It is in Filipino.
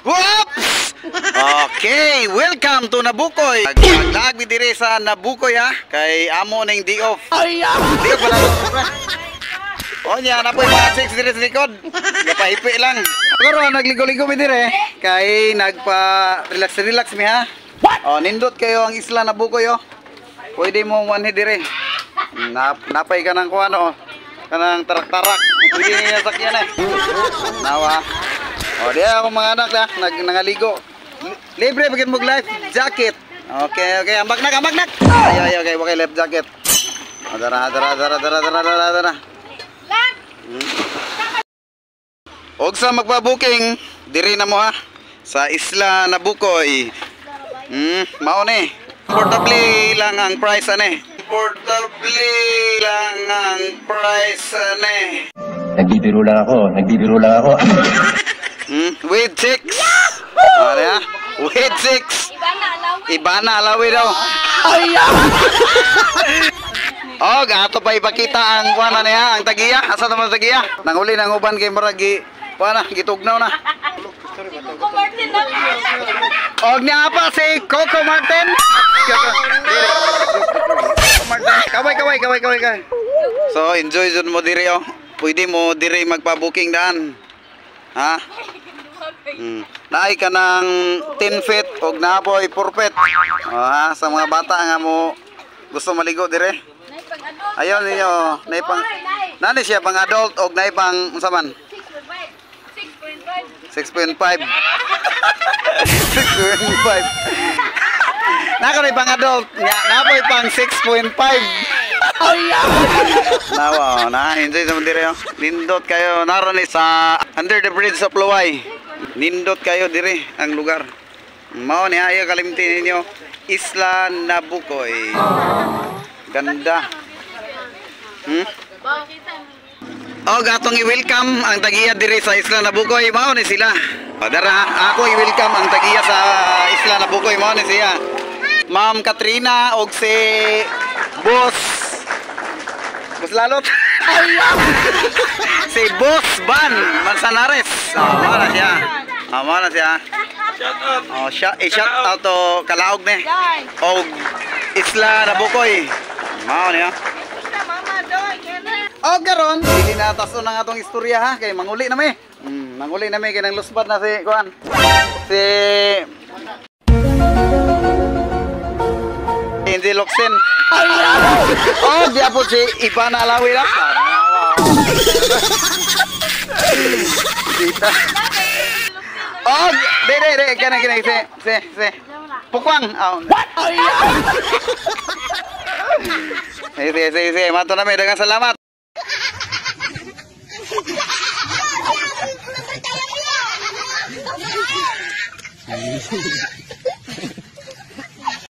Whoops! Okay, welcome to Nabukoy. Naglag dire sa Nabukoy ha. Kay amo ning day off. Day off pala. O niya, napoy mga chicks dire sa likod. Napahipi lang. Pero nagligo-ligo mi dire. Kay nagpa-relax mi ha. O, nindot kayo ang isla Nabukoy o. Pwede mo manhi dire. Napay ka ng kuwan o. Kanang tarak-tarak. Pwede niya sakyan eh. Nawa. O, diya ako mga anak na. Nangaligo. Libre bagay mo life jacket. Okay. Ambak nak. Ayo, okay, life jacket. Dara. Og sa magpa-booking, diri na mo ha. Sa isla Nabukoy. Mao ni. Portably lang ang price ane. Nagbibiro lang ako. With chicks. Ano ya? With chicks. Ibana alawi daw. Oh, gato pa ipakita ang kuana niya, ang tagiya. Asa naman tagiya? Nanguli nang uban kay maragi. Kuana, gitugnaw na. Coco Martin na. Og niya pa si Coco Martin. Kaway. So, enjoy jud mo diri oh. Pwede mo diri magpa-booking daan. Ha? Naay ka ng 10 feet og napoy 4 feet. Ha, sa mga bata nga mo gusto maligo dire. Ayon niyo, nay pang nani siya pang adult og nay pang unsa man? 6.5. 6.5. Nako nay pang adult, napoy pang 6.5. Nawa, enjoy sa dire oh. Nindot kayo naron ni sa under the bridge of Luway. Nindot kayo dire ang lugar. Mao ni ayo kalimtin ninyo Isla Nabukoy. Ganda. Oh, gatong i-welcome ang tagiya dire sa Isla Nabukoy. Mao ni sila. Dara, ako i-welcome ang tagiya sa Isla Nabukoy. Mao ni siya. Ma'am Katrina og si Boss Lalot. Si Boss Ban Manzanares. Mao na siya. Shout out to Kalaog ni. Og Isla Nabukoy. Mao niya. O karon, dili na taso na atong istorya ha kay manguli na mi. Manguli na mi kay nang lusbad na si kuan. Si Hindi Loksen. Oh, dia po si Ibana Alawi lang. Dita. Oh, dere kana si. Pukwang. What? Mato na may dagang salamat.